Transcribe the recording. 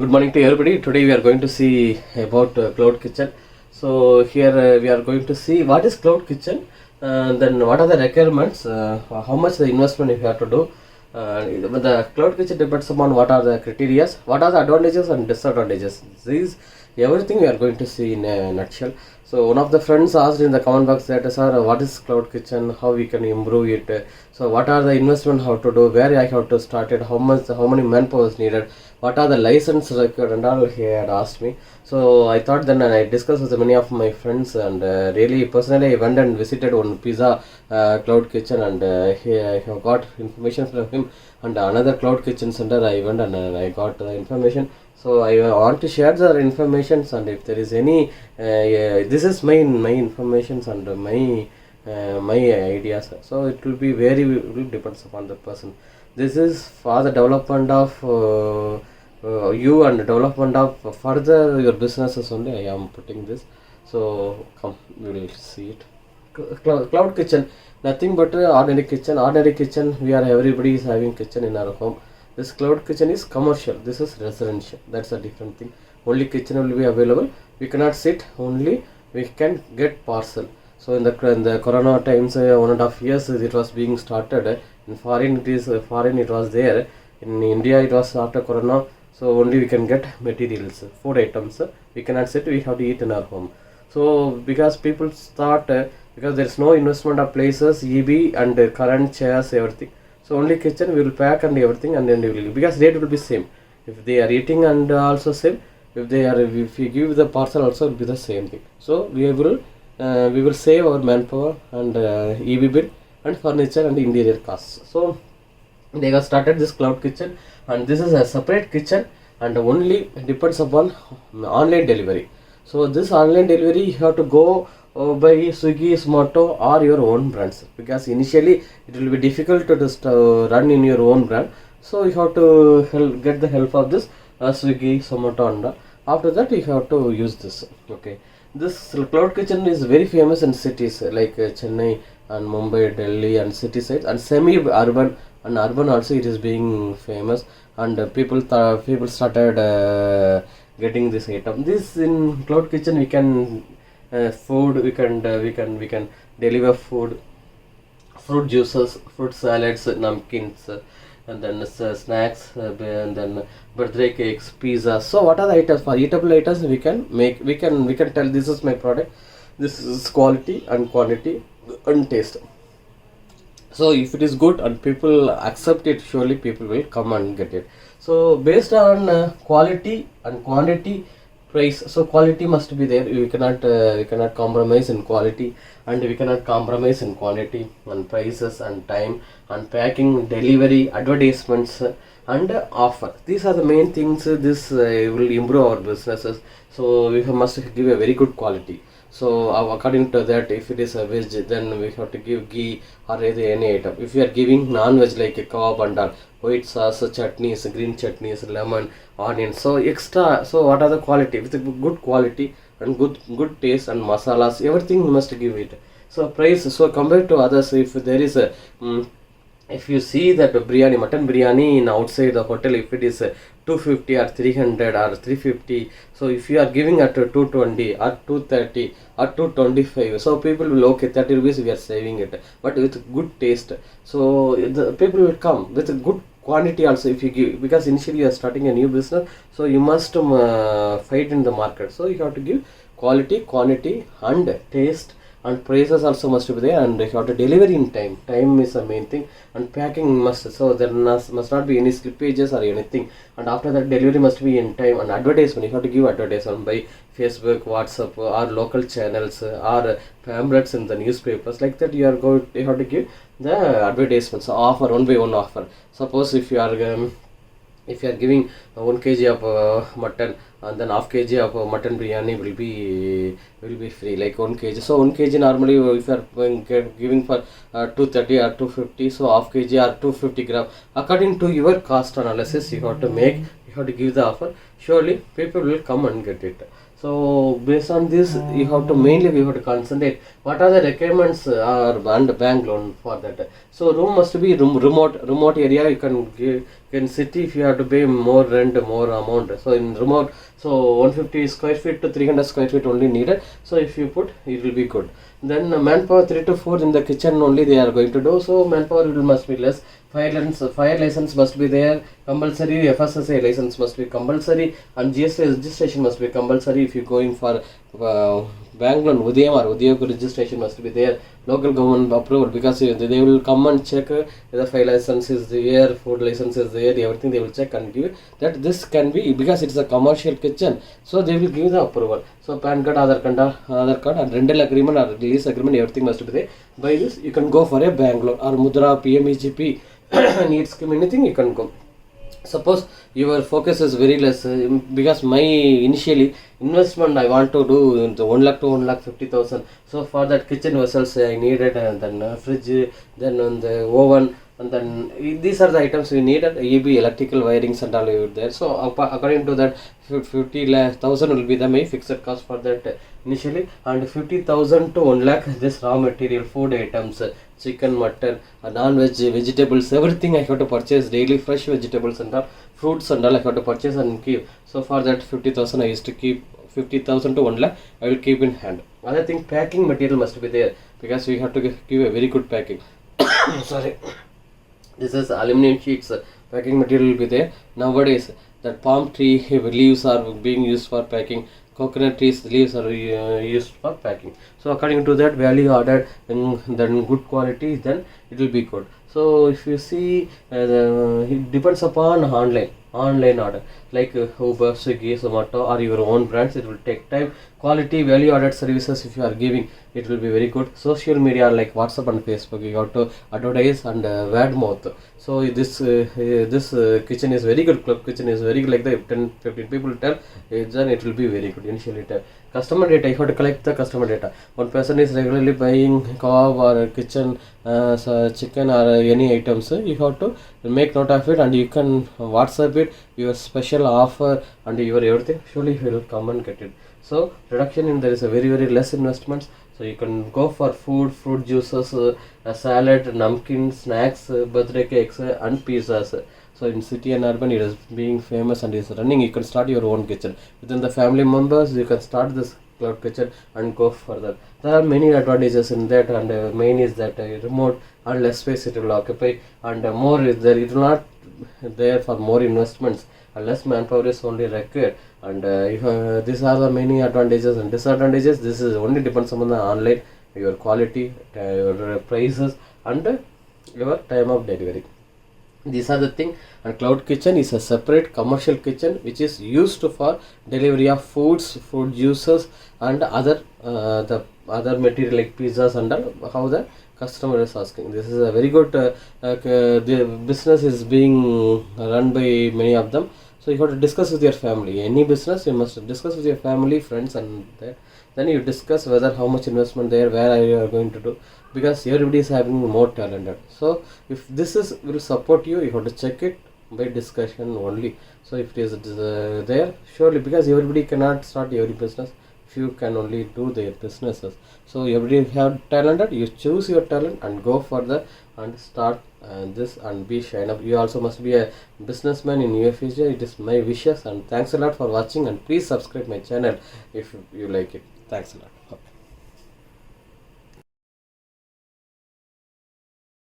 Good morning to everybody. Today we are going to see about Cloud Kitchen. So here we are going to see what is Cloud Kitchen, then what are the requirements, how much the investment you have to do. The Cloud Kitchen depends upon what are the criteria, what are the advantages and disadvantages. These everything we are going to see in a nutshell. So one of the friends asked in the comment box that, sir, what is Cloud Kitchen, how we can improve it, so what are the investment, how to do, where I have to start it, how many manpower is needed, what are the license required and all he had asked me. So I thought then, and I discussed with many of my friends, and really personally I went and visited one pizza Cloud Kitchen, and I have got information from him, and another Cloud Kitchen center I went and I got the information. So I want to share the informations, and if there is any this is my informations and my ideas, so it will be very, it will depends upon the person. This is for the development of you and development of further your businesses only I am putting this. So come, we will see it. Cloud Kitchen, nothing but ordinary kitchen. Ordinary kitchen, we are, everybody is having kitchen in our home. This Cloud Kitchen is commercial, this is residential, that's a different thing. Only kitchen will be available, we cannot sit, only we can get parcel. So in the corona times, 1.5 years it was being started. In foreign it is foreign it was there. In India it was after corona, so only we can get materials, food items. We cannot sit, we have to eat in our home. So because people start, because there is no investment of places, EB and current chairs, everything. So only kitchen we will pack and everything, and then we will, because rate will be same. If they are eating and also same. If they are, if we give the parcel also it will be the same thing. So we will save our manpower and EB bill and furniture and interior costs. So they have started this Cloud Kitchen, and this is a separate kitchen and only depends upon online delivery. So this online delivery you have to go by Swiggy, Zomato or your own brands, because initially it will be difficult to just run in your own brand. So you have to get the help of this Swiggy, Zomato and after that you have to use this. Okay, this Cloud Kitchen is very famous in cities like Chennai and Mumbai, Delhi and city sides, and semi-urban and urban also it is being famous, and people started getting this item. This in Cloud Kitchen we can food, we can deliver food, fruit juices, fruit salads, namkins, and then snacks, and then birthday cakes, pizza. So what are the items? For eatable items we can make, we can tell this is my product, this is quality and quantity and taste. So if it is good and people accept it, surely people will come and get it. So based on quality and quantity, price, so quality must be there. We cannot compromise in quality, and we cannot compromise in quantity and prices and time and packing, delivery, advertisements and offer. These are the main things. This will improve our businesses. So we must give a very good quality. So according to that, if it is a veg, then we have to give ghee or any item. If we are giving non-veg like a kebab and all, white sauce, chutneys, green chutneys, lemon, onion, so extra. So what are the quality? With a good quality and good taste and masalas, everything we must give it. So price, so compared to others, if there is a if you see that biryani, mutton biryani in outside the hotel, if it is 250 or 300 or 350, so if you are giving at 220 or 230 or 225, so people will, okay, 30 rupees we are saving it, but with good taste. So the people will come with a good quantity also if you give, because initially you are starting a new business, so you must fight in the market. So you have to give quality, quantity and taste, and prices also must be there, and you have to deliver in time. Time is the main thing, and packing must, so there must not be any slippages or anything, and after that delivery must be in time. And advertisement, you have to give advertisement by Facebook, WhatsApp or local channels or pamphlets in the newspapers, like that you have to give the advertisements, offer, one by one offer. Suppose if you are giving 1 kg of mutton, and then half kg of mutton biryani will be free, like 1 kg. So 1 kg normally if you are giving for 230 or 250, so half kg or 250 gram, according to your cost analysis you have to make, you have to give the offer. Surely people will come and get it. So based on this, you have to mainly we have to concentrate. What are the requirements and bank loan for that? So room must be remote area. You can give, can city if you have to pay more rent, more amount. So in remote, so 150 square feet to 300 square feet only needed. So if you put, it will be good. Then manpower 3 to 4 in the kitchen only they are going to do. So manpower will must be less. Fire license must be there compulsory. FSSAI license must be compulsory, and GST registration must be compulsory. If you going for bank loan, Udayam or Udyog registration must be there. Local government approval, because they will come and check whether fire license is there, food license is there, everything they will check and give that this can be, because it's a commercial kitchen, so they will give the approval. So PAN card, Aadhaar card and rental agreement or lease agreement, everything must be there. By this you can go for a bank loan or Mudra, PMEGP, need scheme, anything you can go. Suppose your focus is very less, because my initially investment I want to do the 1 lakh to 1,50,000. So for that kitchen vessels I needed, and then fridge, then on the oven, and then these are the items we needed. EB electrical wirings and all there. So according to that, 50,000 will be the main fixed cost for that initially, and 50,000 to 1 lakh this raw material food items, chicken, mutton, non-veg, vegetables, everything I have to purchase daily, fresh vegetables and all, fruits and all I have to purchase and keep. So for that 50,000 I used to keep 50,000 to 1 lakh I will keep in hand. Other thing, packing material must be there, because we have to give a very good packing. Sorry, this is aluminum sheets. Packing material will be there. Nowadays that palm tree leaves are being used for packing. Coconut trees leaves are used for packing. So according to that value added, then good quality, then it will be good. So if you see, it depends upon online order, like Uber, Swiggy, Zomato, or your own brands. It will take time. Quality value added services if you are giving, it will be very good. Social media like WhatsApp and Facebook, you have to advertise and word mouth. So this kitchen is very good. Club kitchen is very good, like the 10-15 people tell, then it will be very good. Initially customer data, you have to collect the customer data. One person is regularly buying cow or kitchen, so chicken or any items, you have to make note of it, and you can WhatsApp it your special offer and your everything. Surely you will come and get it. So reduction in there is a very less investments. So you can go for food, fruit juices, a salad, namkins, snacks, birthday cakes, and pizzas. So in city and urban, it is being famous and is running. You can start your own kitchen within the family members. You can start this cloud kitchen and go further. There are many advantages in that, and main is that remote and less space it will occupy, and more is there. It will not there for more investments, and less manpower is only required. And if these are the many advantages and disadvantages. This is only depends on the online, your quality, your prices, and your time of delivery. These are the thing. And cloud kitchen is a separate commercial kitchen which is used for delivery of foods, food juices, and other the other material like pizzas and all. How the customer is asking. This is a very good. The business is being run by many of them. So you have to discuss with your family. Any business you must discuss with your family, friends, and that. Then you discuss whether how much investment there, where are you going to do, because everybody is having more talented. So if this is will support you, you have to check it by discussion only. So if it is there, surely, because everybody cannot start every business. Few can only do their businesses. So everybody have talented. You choose your talent and go further and start this and be shine up. You also must be a businessman in your future. It is my wishes, and thanks a lot for watching, and please subscribe my channel if you like it. Thanks a lot.